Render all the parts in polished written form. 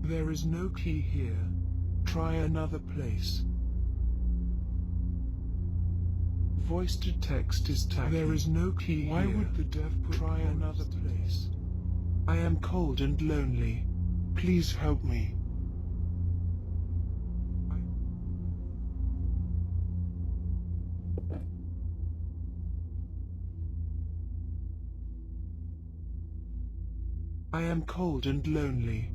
There is no key here. Try another place. Voice to text is tacky. There is no key here. Why would the dev try another place? I am cold and lonely. Please help me. I am cold and lonely.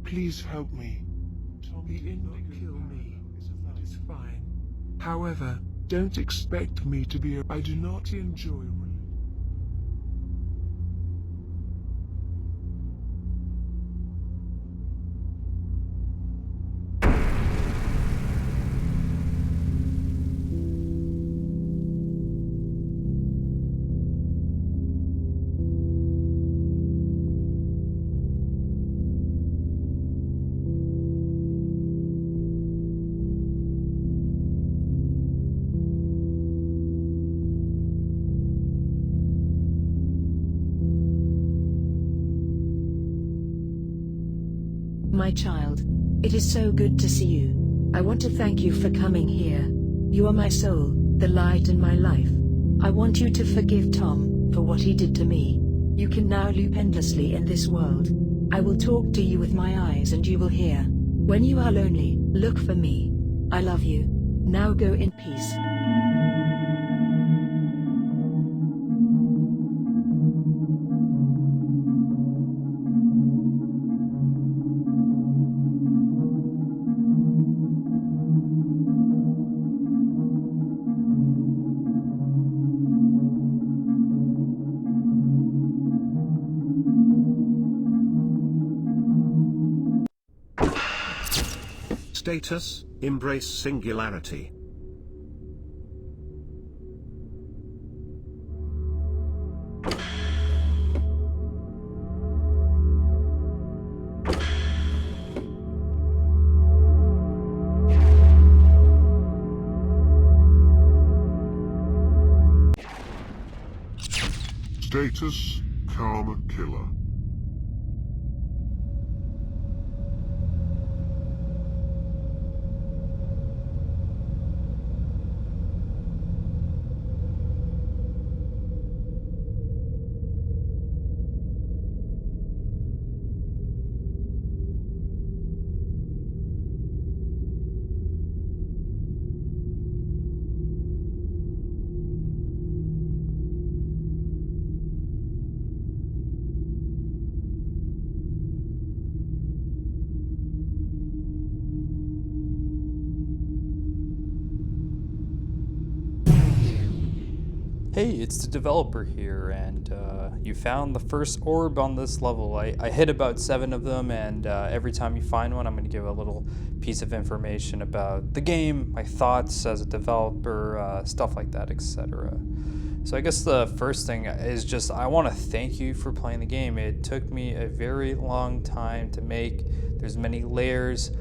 Please help me. The indigo kill me. That is fine. However, don't expect me to be I do not enjoy My child, it is so good to see you. I want to thank you for coming here. You are my soul, the light in my life. I want you to forgive Tom for what he did to me. You can now loop endlessly in this world. I will talk to you with my eyes and you will hear. When you are lonely, look for me. I love you. Now go in peace. Status: embrace singularity. Status: Karma Killer. Hey, it's the developer here, and you found the first orb on this level. I hit about 7 of them, and every time you find one, I'm going to give a little piece of information about the game, my thoughts as a developer, stuff like that, etc. So I guess the first thing is just I want to thank you for playing the game. It took me a very long time to make. There's many layers.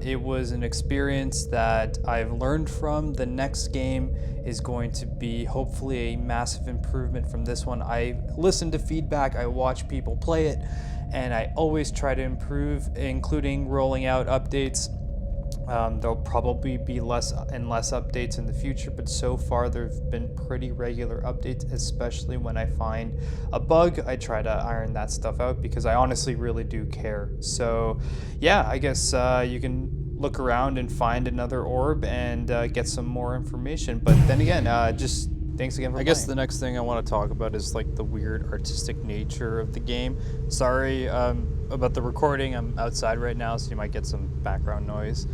It was an experience that I've learned from. The next game is going to be hopefully a massive improvement from this one. I listen to feedback, I watch people play it, and I always try to improve, including rolling out updates. There'll probably be less and less updates in the future, but so far there've been pretty regular updates, especially when I find a bug. I try to iron that stuff out because I honestly really do care. So yeah, I guess you can look around and find another orb and get some more information. But then again, just thanks again for playing. I guess the next thing I want to talk about is like the weird artistic nature of the game. Sorry about the recording. I'm outside right now, so you might get some background noise.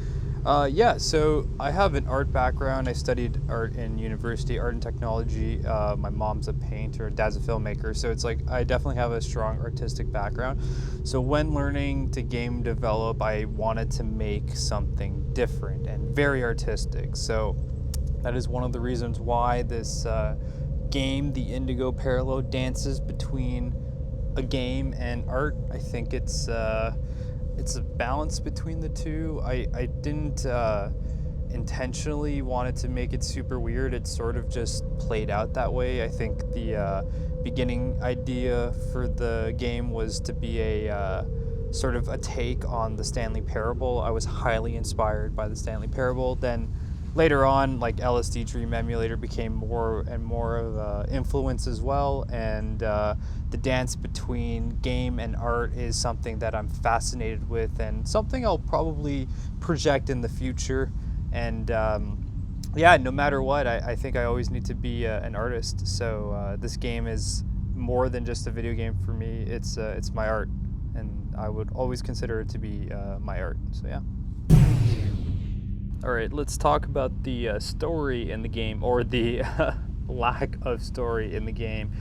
Yeah, so I have an art background. I studied art in university, art and technology. My mom's a painter, dad's a filmmaker, so it's like I definitely have a strong artistic background. So when learning to game develop, I wanted to make something different and very artistic. So that is one of the reasons why this game, the Indigo Parallel, dances between a game and art. I think it's a balance between the two. I didn't intentionally wanted to make it super weird. It sort of just played out that way. I think the beginning idea for the game was to be a sort of a take on the Stanley Parable. I was highly inspired by the Stanley Parable. Then later on, like LSD Dream Emulator became more and more of an influence as well. And the dance between game and art is something that I'm fascinated with, and something I'll probably project in the future. And yeah, no matter what, I think I always need to be an artist. So this game is more than just a video game for me. It's my art, and I would always consider it to be my art. So yeah. All right, let's talk about the story in the game, or the lack of story in the game.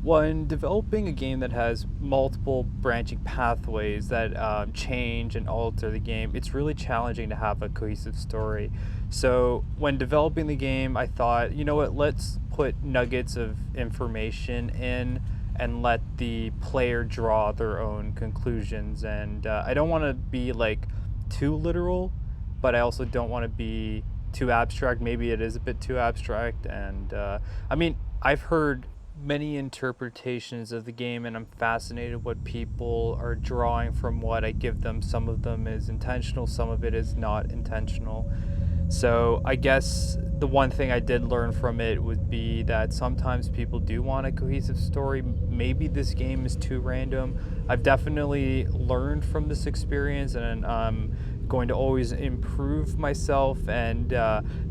When developing a game that has multiple branching pathways that change and alter the game, it's really challenging to have a cohesive story. So when developing the game, I thought, you know what, let's put nuggets of information in and let the player draw their own conclusions. And I don't want to be like too literal, but I also don't want to be too abstract. Maybe it is a bit too abstract. And I mean, I've heard many interpretations of the game, and I'm fascinated what people are drawing from what I give them. Some of them is intentional, some of it is not intentional. So I guess the one thing I did learn from it would be that sometimes people do want a cohesive story. Maybe this game is too random. I've definitely learned from this experience, and I'm going to always improve myself, and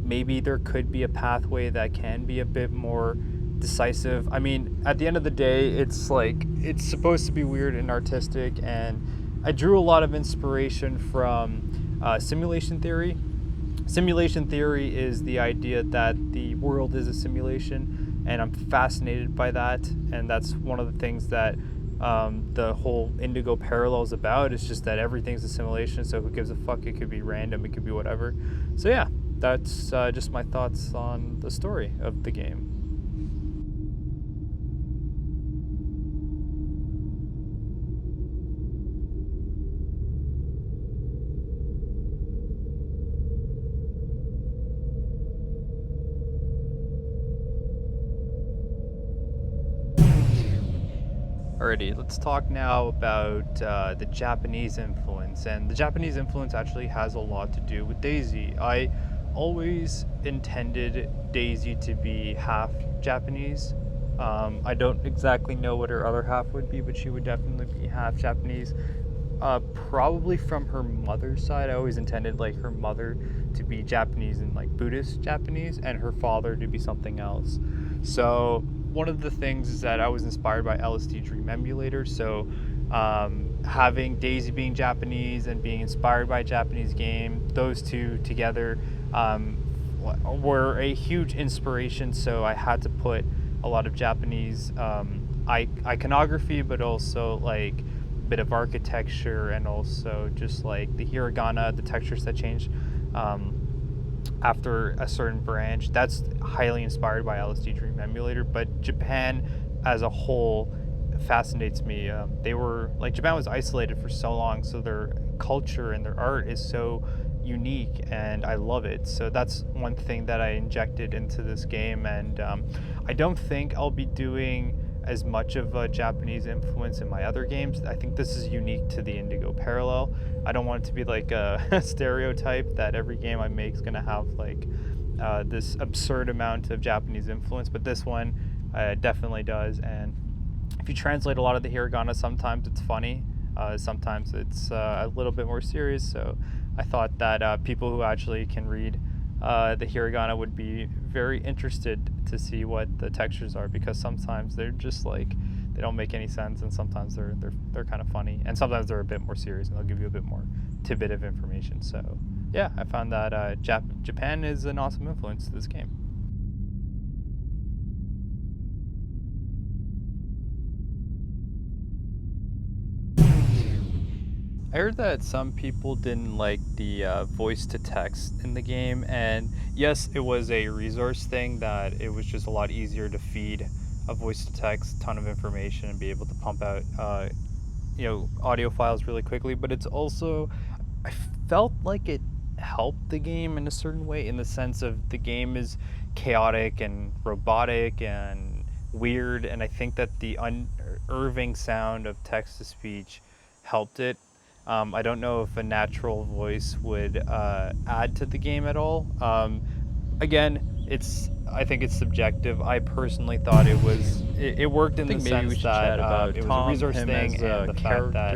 maybe there could be a pathway that can be a bit more decisive. I mean, at the end of the day, it's like, it's supposed to be weird and artistic, and I drew a lot of inspiration from simulation theory. Simulation theory is the idea that the world is a simulation, and I'm fascinated by that. And that's one of the things that the whole indigo parallel is about. It's just that everything's a simulation, so who gives a fuck? It could be random, it could be whatever. So yeah, that's just my thoughts on the story of the game. Alrighty, let's talk now about the Japanese influence. And the Japanese influence actually has a lot to do with Daisy. I always intended Daisy to be half Japanese. I don't exactly know what her other half would be, but she would definitely be half Japanese. Probably from her mother's side. I always intended like her mother to be Japanese and like Buddhist Japanese, and her father to be something else. So one of the things is that I was inspired by LSD Dream Emulator. So having Daisy being Japanese and being inspired by a Japanese game, those two together were a huge inspiration. So I had to put a lot of Japanese iconography, but also like bit of architecture, and also just like the hiragana, the textures that change after a certain branch. That's highly inspired by LSD Dream Emulator. But Japan as a whole fascinates me. Japan was isolated for so long, so their culture and their art is so unique, and I love it. So that's one thing that I injected into this game, and I don't think I'll be doing as much of a Japanese influence in my other games. I think this is unique to the Indigo Parallel. I don't want it to be like a stereotype that every game I make is going to have like this absurd amount of Japanese influence, but this one definitely does. And if you translate a lot of the hiragana, sometimes it's funny, sometimes it's a little bit more serious. So I thought that people who actually can read the hiragana would be very interested to see what the textures are, because sometimes they're just like, they don't make any sense, and sometimes they're kind of funny, and sometimes they're a bit more serious and they'll give you a bit more tidbit of information. So yeah, I found that Japan is an awesome influence to this game. I heard that some people didn't like the voice to text in the game, and yes, it was a resource thing, that it was just a lot easier to feed a voice to text ton of information and be able to pump out audio files really quickly. But it's also, I felt like it helped the game in a certain way, in the sense of the game is chaotic and robotic and weird, and I think that the unnerving sound of text to speech helped it. I don't know if a natural voice would add to the game at all. Again, I think it's subjective. I personally thought it worked in the sense that it was a resource thing, and the fact that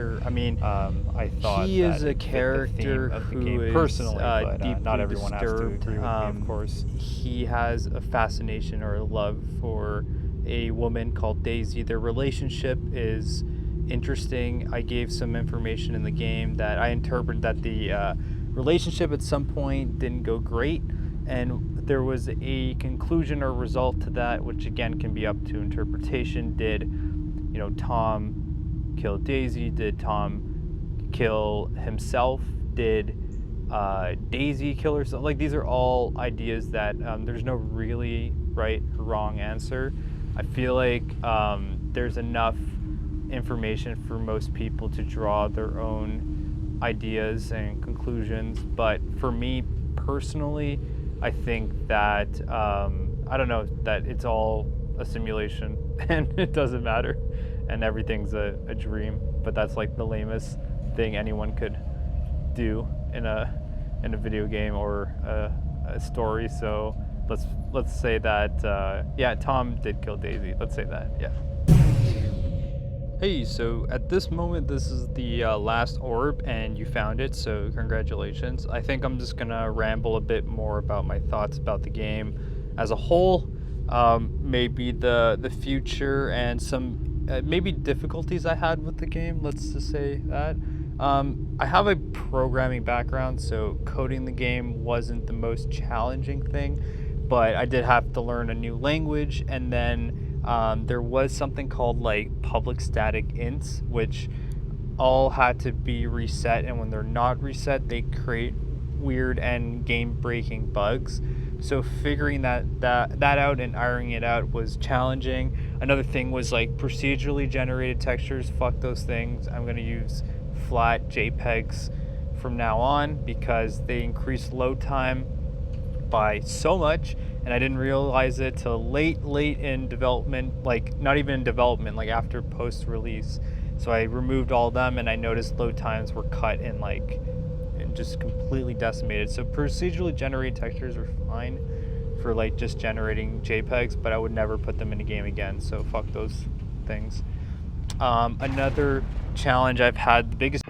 I thought He is that a it fit the character theme of the who game is personally, but deeply not everyone has to disturbed. agree with me, of course. He has a fascination or a love for a woman called Daisy. Their relationship is interesting. I gave some information in the game that I interpreted that the relationship at some point didn't go great, and there was a conclusion or result to that, which again can be up to interpretation. Did Tom kill Daisy? Did Tom kill himself? Did Daisy kill herself? Like, these are all ideas that there's no really right or wrong answer. I feel like there's enough information for most people to draw their own ideas and conclusions, but for me personally, I think that I don't know, that it's all a simulation and it doesn't matter and everything's a dream. But that's like the lamest thing anyone could do in a video game or a story. So let's say that yeah, Tom did kill Daisy. Let's say that, yeah. Hey, so at this moment, this is the last orb, and you found it, so congratulations. I think I'm just gonna ramble a bit more about my thoughts about the game as a whole, maybe the future, and some maybe difficulties I had with the game, let's just say that. I have a programming background, so coding the game wasn't the most challenging thing, but I did have to learn a new language, and then there was something called like public static ints, which all had to be reset, and when they're not reset, they create weird and game-breaking bugs. So figuring that out and ironing it out was challenging. Another thing was like procedurally generated textures. Fuck those things. I'm gonna use flat JPEGs from now on because they increase load time by so much, and I didn't realize it till late in development, like not even in development, like after post release. So I removed all of them, and I noticed load times were cut and like just completely decimated. So procedurally generated textures are fine for like just generating JPEGs, but I would never put them in a game again, so fuck those things. Another challenge I've had, the biggest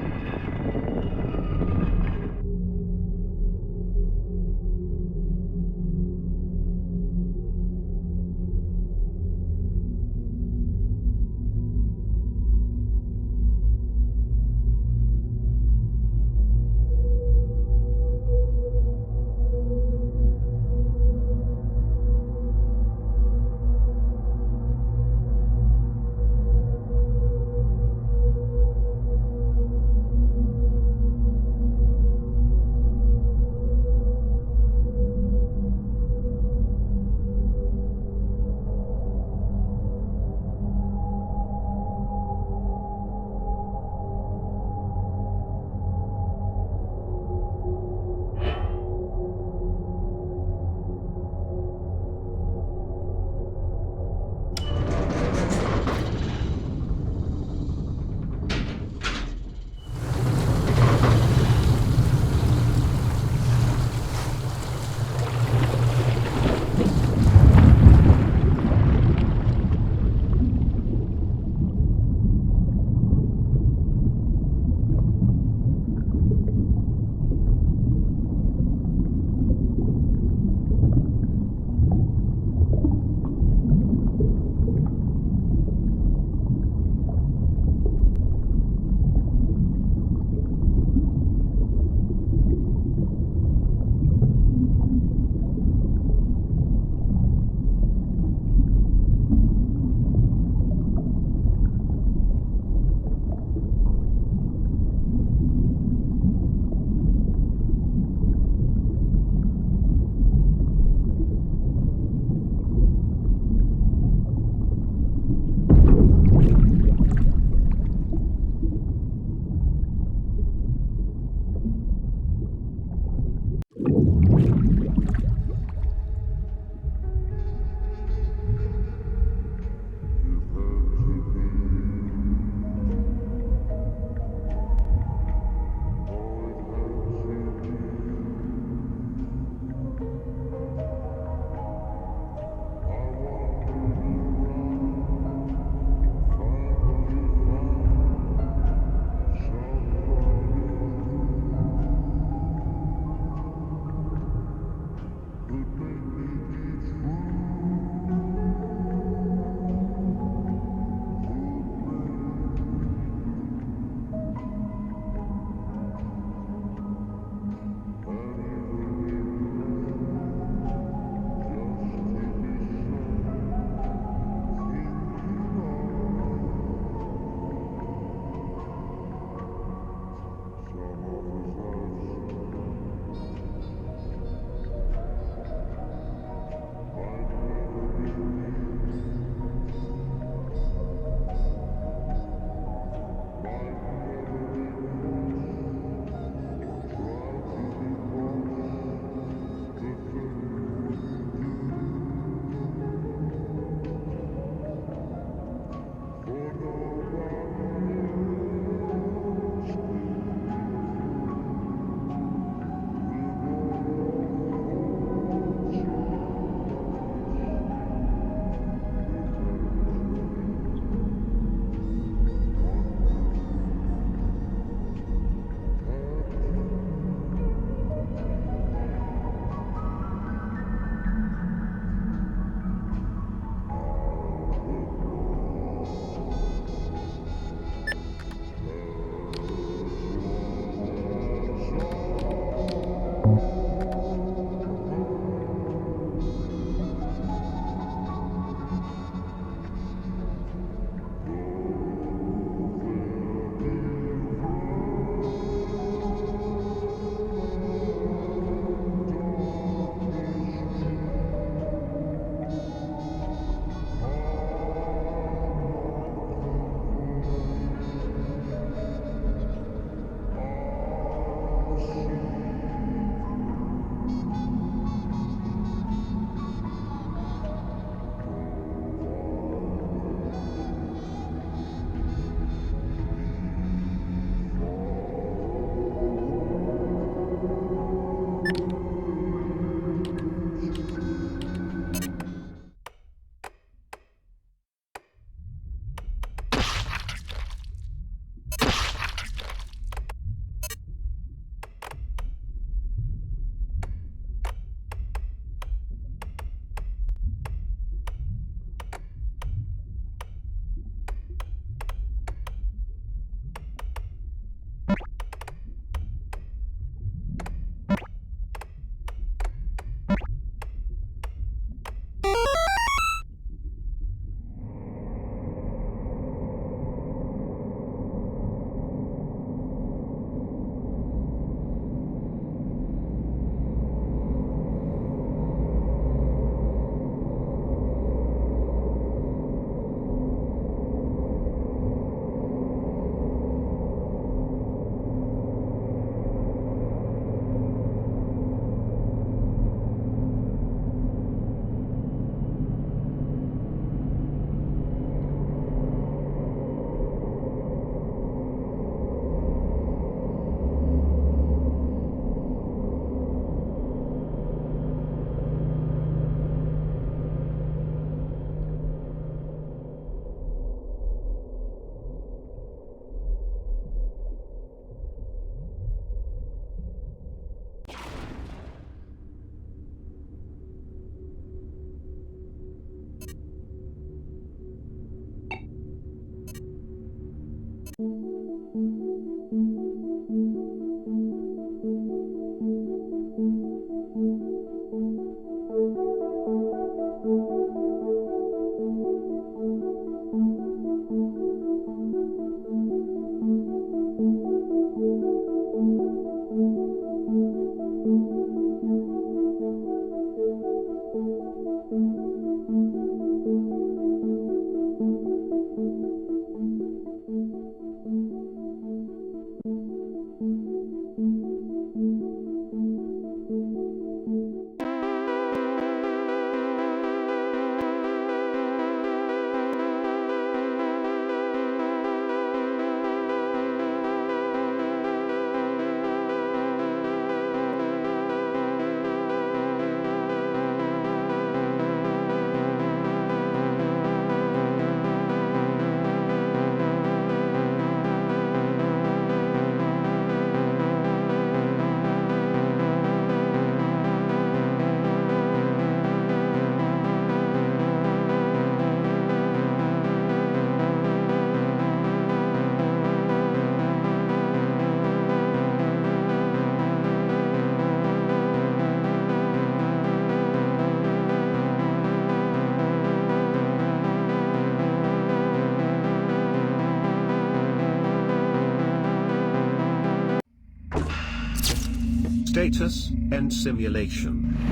Status, end simulation.